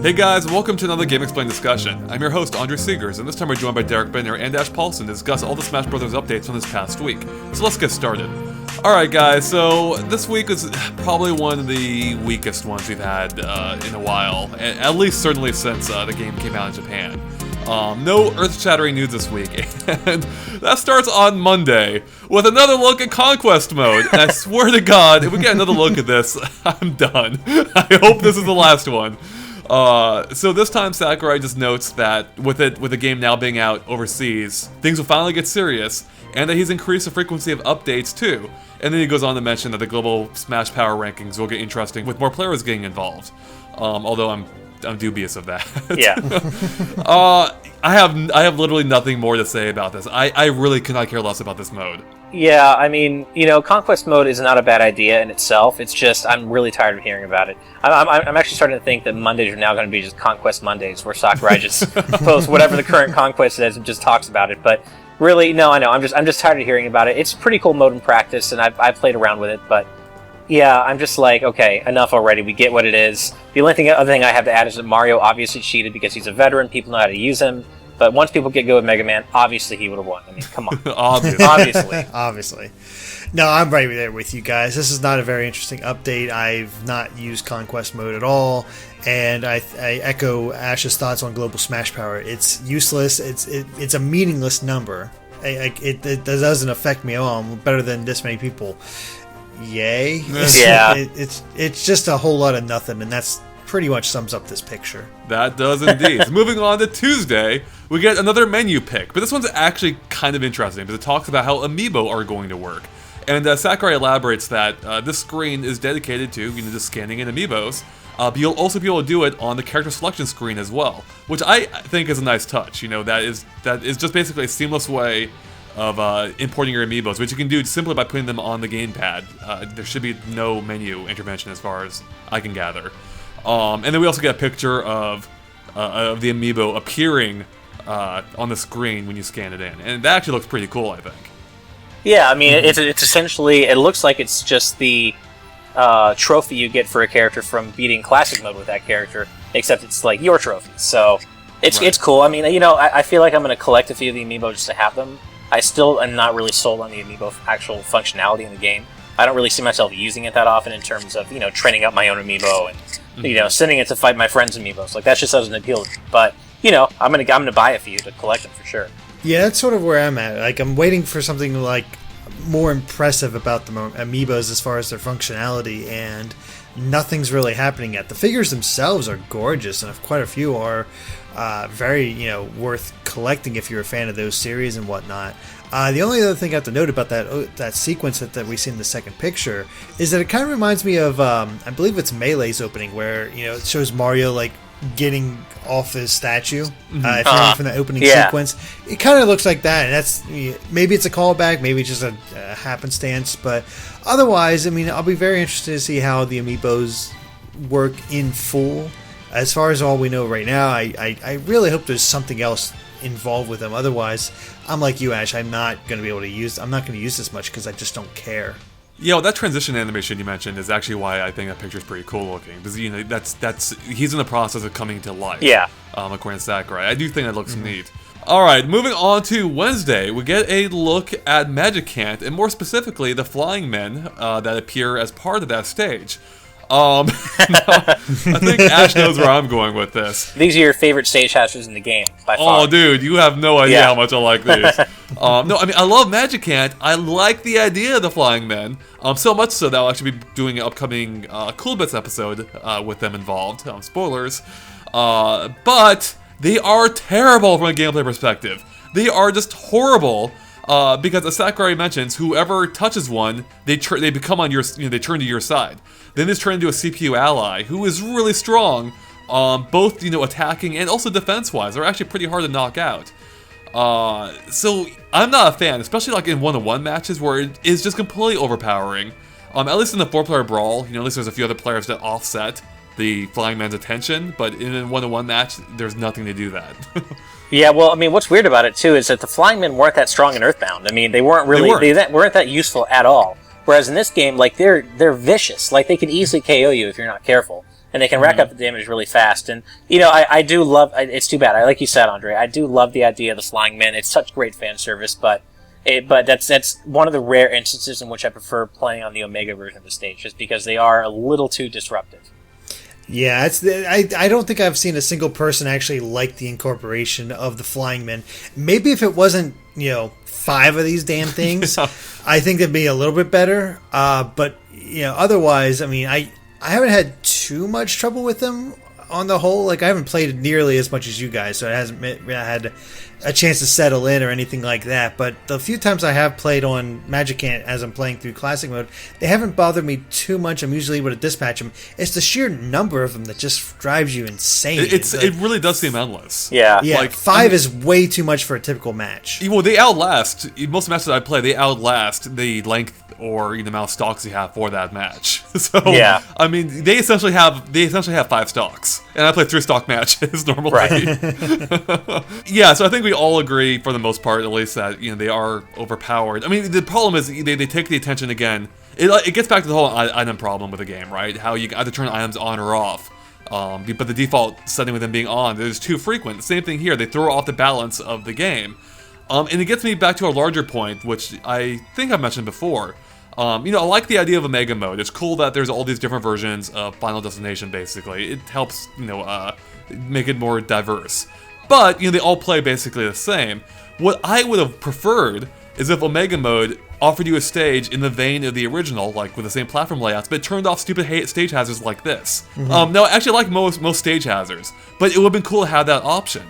Hey guys, welcome to another GameXplain discussion. I'm your host, Andre Seegers, and this time we're joined by Derek Benner and Ash Paulson to discuss all the Smash Bros. Updates from this past week. So let's get started. Alright guys, so this week is probably one of the weakest ones we've had in a while, at least certainly since the game came out in Japan. No earth-shattering news this week, and that starts on Monday with another look at Conquest Mode, and I swear to God, if we get another look at this, I'm done. I hope this is the last one. So this time Sakurai just notes that with the game now being out overseas, things will finally get serious, and that he's increased the frequency of updates too. And then he goes on to mention that the global Smash Power rankings will get interesting with more players getting involved. Although I'm dubious of that. Yeah. I have literally nothing more to say about this. I really could not care less about this mode. Yeah, I mean, Conquest Mode is not a bad idea in itself. It's just, I'm really tired of hearing about it. I'm actually starting to think that Mondays are now going to be just Conquest Mondays, where Sakurai just posts whatever the current Conquest is and just talks about it. But really, no, I know, I'm just tired of hearing about it. It's a pretty cool mode in practice, and I've played around with it, but yeah, I'm just like, okay, enough already. We get what it is. The only other thing I have to add is that Mario obviously cheated because he's a veteran. People know how to use him. But once people get good with Mega Man, obviously he would have won. I mean, come on. Obviously. No, I'm right there with you guys. This is not a very interesting update. I've not used Conquest Mode at all, and I echo Ash's thoughts on Global Smash Power. It's useless. It's a meaningless number. It doesn't affect me at all. I'm better than this many people. Yay. Yeah. It's just a whole lot of nothing, and that's pretty much sums up this picture. That does indeed. Moving on to Tuesday, we get another menu pick, but this one's actually kind of interesting because it talks about how Amiibo are going to work. And Sakurai elaborates that this screen is dedicated to just scanning in Amiibos, but you'll also be able to do it on the character selection screen as well, which I think is a nice touch. That is just basically a seamless way of importing your Amiibos, which you can do simply by putting them on the gamepad. There should be no menu intervention as far as I can gather. And then we also get a picture of the Amiibo appearing on the screen when you scan it in, and that actually looks pretty cool, I think. Yeah, I mean, it's essentially, it looks like it's just the trophy you get for a character from beating Classic Mode with that character, except it's like your trophy. So it's cool. I mean, I feel like I'm going to collect a few of the Amiibo just to have them. I still am not really sold on the Amiibo actual functionality in the game. I don't really see myself using it that often in terms of, training up my own Amiibo and sending it to fight my friends' Amiibos. Like, that just doesn't appeal to me. But, I'm gonna buy a few to collect them for sure. Yeah, that's sort of where I'm at. Like, I'm waiting for something, like, more impressive about the Amiibos as far as their functionality, and nothing's really happening yet. The figures themselves are gorgeous, and quite a few are very, worth collecting if you're a fan of those series and whatnot. The only other thing I have to note about that sequence that we see in the second picture is that it kind of reminds me of, I believe it's Melee's opening, where, it shows Mario, like, getting off his statue. If you remember from the opening sequence, it kind of looks like that, and that's, maybe it's a callback, maybe it's just a happenstance, but otherwise, I mean, I'll be very interested to see how the Amiibos work in full. As far as all we know right now, I really hope there's something else involved with them. Otherwise, I'm like you, Ash. I'm not going to use this much because I just don't care. Yeah, that transition animation you mentioned is actually why I think that picture's pretty cool looking, because that's he's in the process of coming to life. Yeah. According to Sakurai, I do think that looks neat. All right, moving on to Wednesday, we get a look at Magicant, and more specifically, the flying men that appear as part of that stage. I think Ash knows where I'm going with this. These are your favorite stage hatches in the game, by far. Oh, dude, you have no idea how much I like these. No, I mean, I love Magicant. I like the idea of the flying men. So much so that I'll actually be doing an upcoming Cool Bits episode with them involved. Spoilers. But they are terrible from a gameplay perspective. They are just horrible. Because as Sakurai mentions, whoever touches one, they become on your, they turn to your side. Then they turn into a CPU ally who is really strong, both attacking and also defense-wise. They're actually pretty hard to knock out. So I'm not a fan, especially like in one-on-one matches where it is just completely overpowering. At least in the 4-player brawl, at least there's a few other players that offset the flying man's attention, but in a one-on-one match, there's nothing to do that. Yeah, well, I mean, what's weird about it, too, is that the flying men weren't that strong in Earthbound. I mean, they weren't that useful at all. Whereas in this game, like, they're vicious. Like, they can easily KO you if you're not careful. and they can rack up the damage really fast. And I do love. It's too bad. Like you said, Andre, I do love the idea of the flying men. It's such great fan service, but that's one of the rare instances in which I prefer playing on the Omega version of the stage, just because they are a little too disruptive. Yeah, I don't think I've seen a single person actually like the incorporation of the flying men. Maybe if it wasn't 5 of these damn things, I think it'd be a little bit better. But otherwise, I mean, I haven't had too much trouble with them on the whole. Like, I haven't played it nearly as much as you guys, so it hasn't had a chance to settle in or anything like that. But the few times I have played on Magicant as I'm playing through Classic Mode, they haven't bothered me too much. I'm usually able to dispatch them. It's the sheer number of them that just drives you insane. It really does seem endless. Yeah. Like 5 is way too much for a typical match. Well, they outlast, most matches I play, they outlast the length or the amount of stocks you have for that match. So, yeah. I mean, they essentially have 5 stocks. And I play 3 stock matches normally. Right. Yeah, so I think we all agree, for the most part at least, that they are overpowered. I mean, the problem is they take the attention again. It gets back to the whole item problem with the game, right? How you either turn items on or off. But the default setting with them being on is too frequent. The same thing here. They throw off the balance of the game. And it gets me back to a larger point, which I think I've mentioned before. I like the idea of Omega Mode. It's cool that there's all these different versions of Final Destination, basically. It helps, make it more diverse. But, they all play basically the same. What I would have preferred is if Omega Mode offered you a stage in the vein of the original, like with the same platform layouts, but turned off stupid stage hazards like this. Now, I actually like most stage hazards, but it would have been cool to have that option.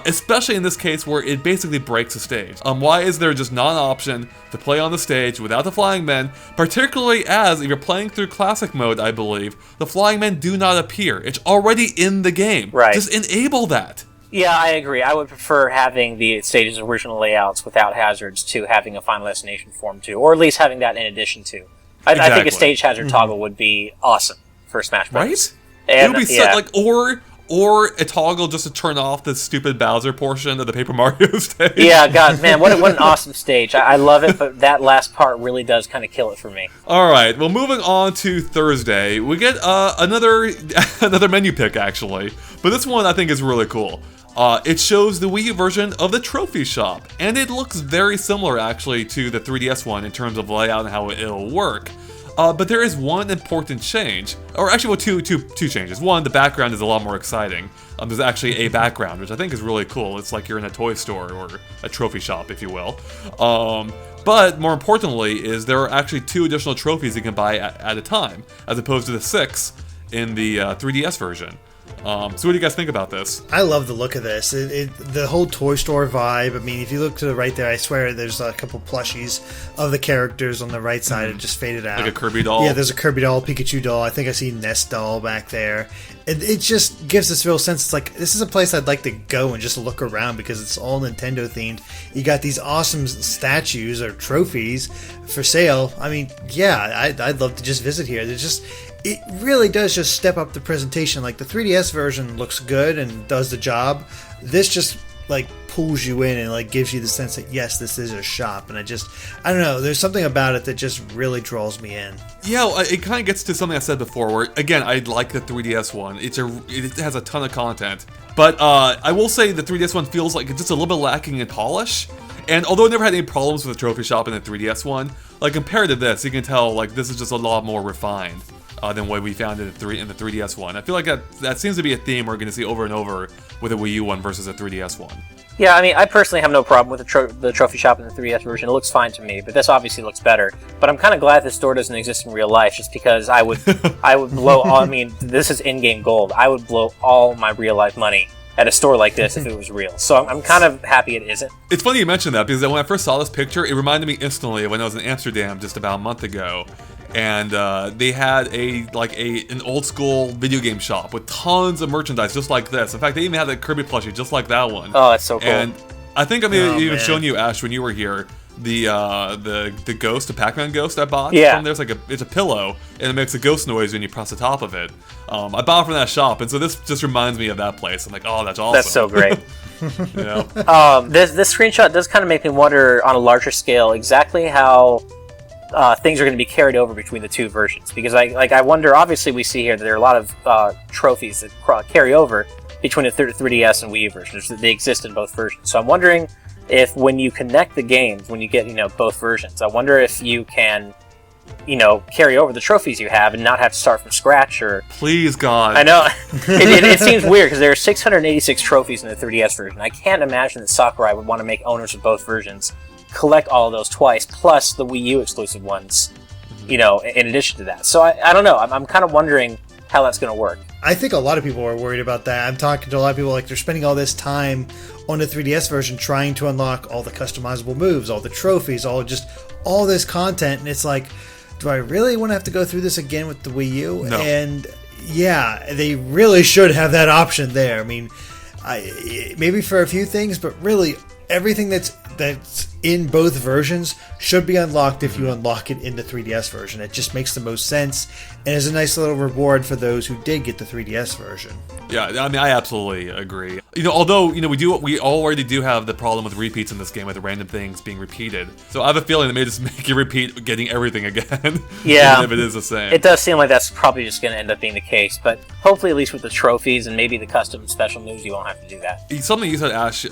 Especially in this case where it basically breaks the stage. Why is there just not an option to play on the stage without the flying men, particularly as, if you're playing through Classic Mode, I believe, the flying men do not appear. It's already in the game. Right. Just enable that. Yeah, I agree. I would prefer having the stage's original layouts without hazards to having a Final Destination form to, or at least having that in addition to. I think a stage hazard toggle would be awesome for Smash Bros. Right? And, it would be or a toggle just to turn off the stupid Bowser portion of the Paper Mario stage. Yeah, God, man, what an awesome stage. I love it, but that last part really does kind of kill it for me. Alright, well, moving on to Thursday, we get another menu pick, actually. But this one I think is really cool. It shows the Wii U version of the Trophy Shop, and it looks very similar, actually, to the 3DS one in terms of layout and how it'll work. But there is one important change, or actually, well, two changes. One, the background is a lot more exciting. There's actually a background, which I think is really cool. It's like you're in a toy store or a trophy shop, if you will. But more importantly, is there are actually 2 additional trophies you can buy at a time, as opposed to the 6 in the 3DS version. So what do you guys think about this? I love the look of this. The whole Toy Store vibe. I mean, if you look to the right there, I swear there's a couple plushies of the characters on the right side. It just faded out. Like a Kirby doll? Yeah, there's a Kirby doll, Pikachu doll. I think I see Nest doll back there. It just gives this real sense. It's like, this is a place I'd like to go and just look around because it's all Nintendo themed. You got these awesome statues or trophies for sale. I mean, yeah, I'd love to just visit here. It really does just step up the presentation. Like, the 3DS version looks good and does the job. This just pulls you in and gives you the sense that yes, this is a shop. And I don't know. There's something about it that just really draws me in. Yeah, it kind of gets to something I said before. Where again, I like the 3DS one. It has a ton of content, but I will say the 3DS one feels like it's just a little bit lacking in polish. And although I never had any problems with the trophy shop in the 3DS one, compared to this, you can tell this is just a lot more refined. Than what we found in the 3DS one. I feel like that seems to be a theme we're going to see over and over with a Wii U one versus a 3DS one. Yeah, I mean, I personally have no problem with the trophy shop in the 3DS version. It looks fine to me, but this obviously looks better. But I'm kind of glad this store doesn't exist in real life, just because I would blow all. I mean, this is in-game gold. I would blow all my real life money at a store like this if it was real. So I'm kind of happy it isn't. It's funny you mentioned that, because when I first saw this picture, it reminded me instantly of when I was in Amsterdam just about a month ago. And they had an old school video game shop with tons of merchandise just like this. In fact, they even had a Kirby plushie just like that one. Oh, that's so cool. And I think I may have even shown you, Ash, when you were here, the ghost, the Pac-Man ghost I bought. Yeah. From there's it's a pillow, and it makes a ghost noise when you press the top of it. I bought it from that shop, and so this just reminds me of that place. I'm like, oh, that's awesome. That's so great. This screenshot does kind of make me wonder on a larger scale exactly how things are going to be carried over between the two versions. Because I wonder, obviously we see here that there are a lot of trophies that carry over between the 3DS and Wii U versions. They exist in both versions. So I'm wondering if when you connect the games, when you get, both versions, I wonder if you can, carry over the trophies you have and not have to start from scratch. Or Please, God. I know. It seems weird because there are 686 trophies in the 3DS version. I can't imagine that Sakurai would want to make owners of both versions collect all of those twice, plus the Wii U exclusive ones, in addition to that. So I don't know. I'm kind of wondering how that's going to work. I think a lot of people are worried about that. I'm talking to a lot of people, like, they're spending all this time on the 3DS version trying to unlock all the customizable moves, all the trophies, all this content, and it's like, do I really want to have to go through this again with the Wii U? No. And yeah, they really should have that option there. I mean, maybe for a few things, but really everything that's in both versions should be unlocked if you unlock it in the 3DS version. It just makes the most sense and is a nice little reward for those who did get the 3DS version. Yeah, I mean, I absolutely agree. Although, we already do have the problem with repeats in this game with random things being repeated. So I have a feeling they may just make you repeat getting everything again. Yeah. Even if it is the same. It does seem like that's probably just going to end up being the case, but hopefully at least with the trophies and maybe the custom special moves, you won't have to do that. Something you said, Ash,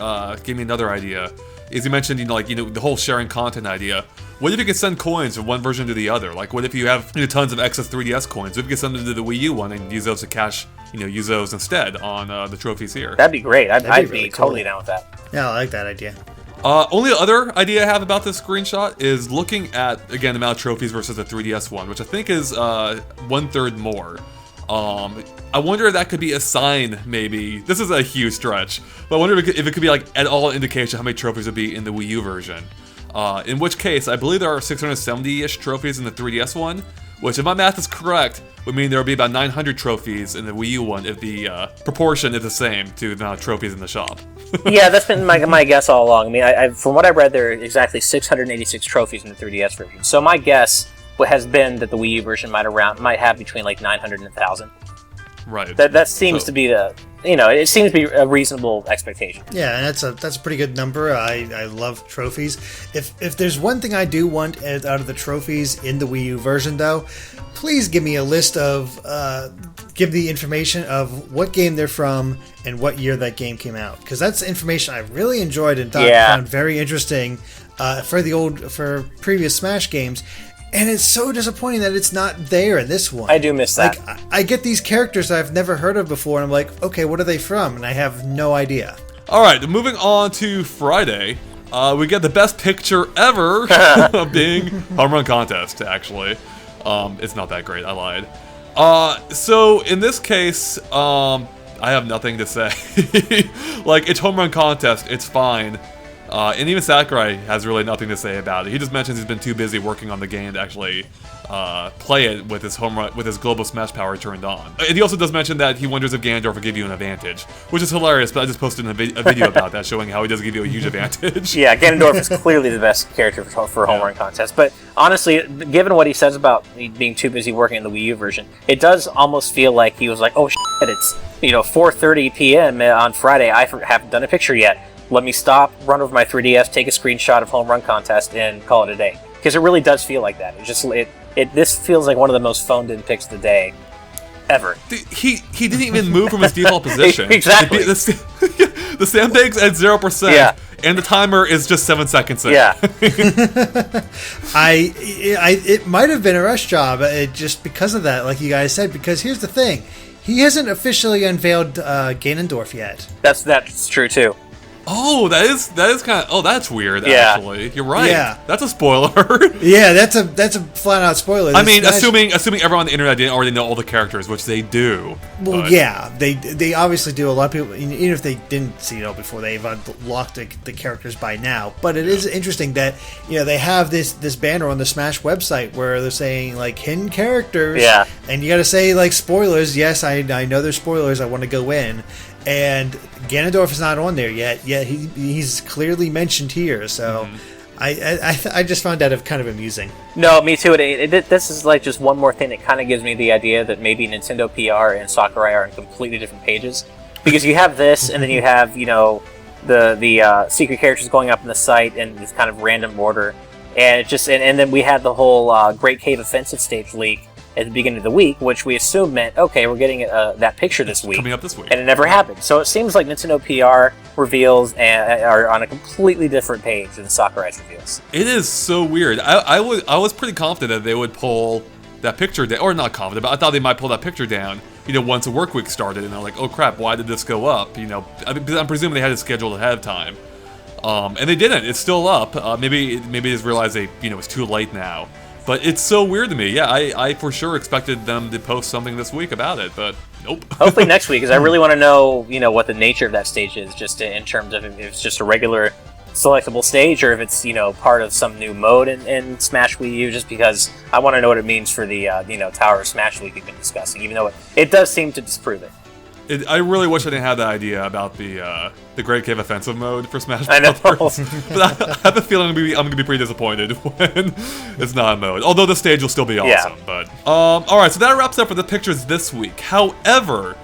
gave me another idea. Is you mentioned, the whole sharing content idea. What if you could send coins from one version to the other? Like, what if you have tons of excess 3DS coins? What if you could send them to the Wii U one and use those to cash, use those instead on the trophies here? That'd be great. I'd That'd be really cool. totally down with that. Yeah, I like that idea. Only other idea I have about this screenshot is looking at, again, the amount of trophies versus the 3DS one, which I think is 1/3 more. I wonder if that could be a sign, maybe. This is a huge stretch, but I wonder if it could be, like, at all indication how many trophies would be in the Wii U version. In which case, I believe there are 670-ish trophies in the 3DS one, which, if my math is correct, would mean there would be about 900 trophies in the Wii U one if the proportion is the same to the amount of trophies in the shop. Yeah, that's been my guess all along. I mean, from what I read, there are exactly 686 trophies in the 3DS version. So my guess has been that the Wii U version might have between like 900 and 1,000. Right. That seems to be it seems to be a reasonable expectation. Yeah, and that's a pretty good number. I love trophies. If there's one thing I do want out of the trophies in the Wii U version, though, please give me a list of give the information of what game they're from and what year that game came out, because that's information I really enjoyed and found very interesting for previous Smash games. And it's so disappointing that it's not there in this one. I do miss that. Like, I get these characters I've never heard of before, and I'm like, okay, what are they from? And I have no idea. All right, moving on to Friday, we get the best picture ever being Home-Run Contest, actually. It's not that great, I lied. So, in this case, I have nothing to say. Like, it's Home-Run Contest, it's fine. And even Sakurai has really nothing to say about it. He just mentions he's been too busy working on the game to actually play it with his global smash power turned on. And he also does mention that he wonders if Ganondorf will give you an advantage, which is hilarious. But I just posted a video about that showing how he does give you a huge advantage. Yeah, Ganondorf is clearly the best character for Home-Run Contest. But honestly, given what he says about being too busy working on the Wii U version, it does almost feel like he was like, "Oh shit, it's 4:30 p.m. on Friday. I haven't done a picture yet. Let me stop, run over my 3DS, take a screenshot of Home Run Contest, and call it a day." Because it really does feel like that. This feels like one of the most phoned-in picks of the day ever. He didn't even move from his default position. Exactly. The sandbag's at 0%, yeah. And the timer is just 7 seconds in. Yeah. It might have been a rush job, just because of that, like you guys said. Because here's the thing, he hasn't officially unveiled Ganondorf yet. That's true too. Oh, that is kind of. Oh, that's weird. Yeah. Actually, you're right. Yeah. That's a spoiler. Yeah, that's a flat out spoiler. I mean, assuming everyone on the internet didn't already know all the characters, which they do. Well, but. Yeah, they obviously do. A lot of people, even if they didn't see it all before, they've unlocked the characters by now. But it is interesting that they have this banner on the Smash website where they're saying like hidden characters. Yeah. And you got to say like spoilers. Yes, I know there's spoilers. I want to go in. And Ganondorf is not on there yet. He's clearly mentioned here. So I just found that kind of amusing. No, me too. This is like just one more thing that kind of gives me the idea that maybe Nintendo PR and Sakurai are on completely different pages. Because you have this, and then you have the secret characters going up in the site in this kind of random order. And it just and then we had the whole Great Cave Offensive stage leak at the beginning of the week, which we assumed meant, okay, we're getting that picture this week. Coming up this week. And it never happened. So it seems like Nintendo PR reveals are on a completely different page than Sakurai's reveals. It is so weird. I was pretty confident that they would pull that picture down, or not confident, but I thought they might pull that picture down, once the work week started, and they're like, oh crap, why did this go up? I'm presuming they had it scheduled ahead of time. And they didn't. It's still up. Maybe they just realized it's too late now. But it's so weird to me. Yeah, I for sure expected them to post something this week about it, but nope. Hopefully next week, because I really want to know, what the nature of that stage is, just in terms of if it's just a regular selectable stage, or if it's, part of some new mode in Smash Wii U, just because I want to know what it means for the, Tower of Smash League we've been discussing, even though it does seem to disprove it. I really wish I didn't have that idea about the Great Cave Offensive mode for Smash I know. Bros. But I have a feeling I'm gonna be pretty disappointed when it's not a mode. Although the stage will still be awesome. Yeah. But all right, so that wraps up for the pictures this week. However,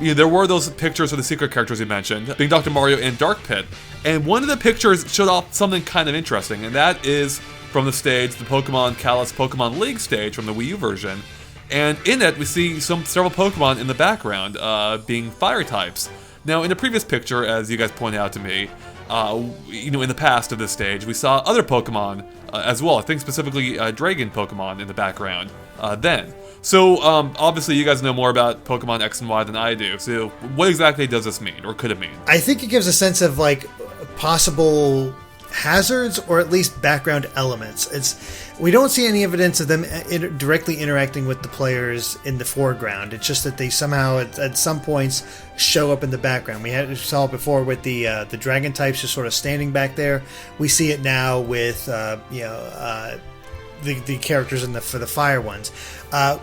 there were those pictures of the secret characters you mentioned, being Dr. Mario and Dark Pit, and one of the pictures showed off something kind of interesting, and that is from the stage, the Pokemon Kalos Pokemon League stage from the Wii U version. And in it, we see several Pokemon in the background, being fire types. Now, in the previous picture, as you guys pointed out to me, in the past of this stage, we saw other Pokemon as well. I think specifically Dragon Pokemon in the background then. So, obviously, you guys know more about Pokemon X and Y than I do. So, what exactly does this mean, or could it mean? I think it gives a sense of, possible hazards, or at least background elements. We don't see any evidence of them directly interacting with the players in the foreground. It's just that they somehow, at some points, show up in the background. We saw it before with the dragon types just sort of standing back there. We see it now with the characters for the fire ones.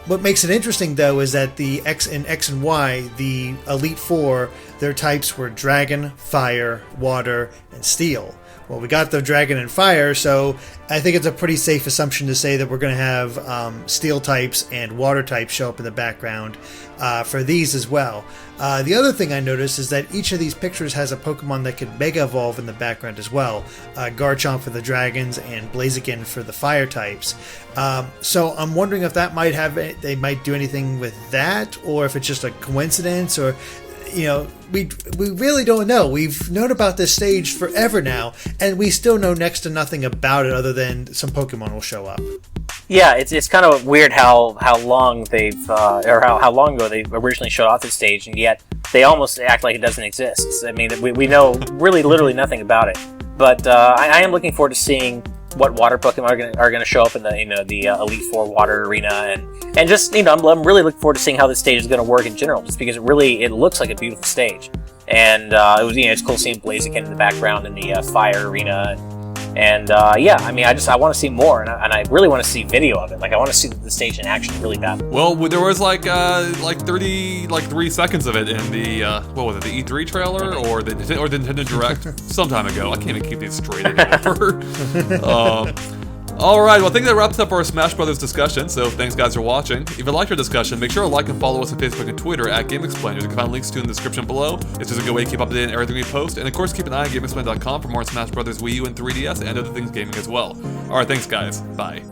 What makes it interesting, though, is that in X and Y, the Elite Four, their types were Dragon, Fire, Water, and Steel. Well, we got the Dragon and Fire, so I think it's a pretty safe assumption to say that we're going to have Steel types and Water types show up in the background for these as well. The other thing I noticed is that each of these pictures has a Pokemon that could Mega Evolve in the background as well. Garchomp for the Dragons and Blaziken for the Fire types. So I'm wondering if they might do anything with that, or if it's just a coincidence, or we really don't know. We've known about this stage forever now, and we still know next to nothing about it other than some Pokemon will show up. Yeah, it's kind of weird how long they've or how long ago they originally showed off this stage, and yet they almost act like it doesn't exist. I mean, we know really literally nothing about it. But I am looking forward to seeing what water Pokemon are going to show up in the Elite Four water arena, and just I'm really looking forward to seeing how this stage is going to work in general, just because it looks like a beautiful stage, and it's cool seeing Blaziken in the background in the fire arena, and I want to see more, and I really want to see video of it. I want to see the stage in action really bad. Well, there was 3 seconds of it in the what was it, the E3 trailer or the Nintendo Direct some time ago. I can't even keep these straight anymore. Alright, well I think that wraps up our Smash Brothers discussion, so thanks guys for watching. If you liked our discussion, make sure to like and follow us on Facebook and Twitter at GameXplain. You can find links to in the description below. It's just a good way to keep up to date on everything we post, and of course keep an eye on GameXplain.com for more Smash Brothers Wii U and 3DS and other things gaming as well. Alright, thanks guys. Bye.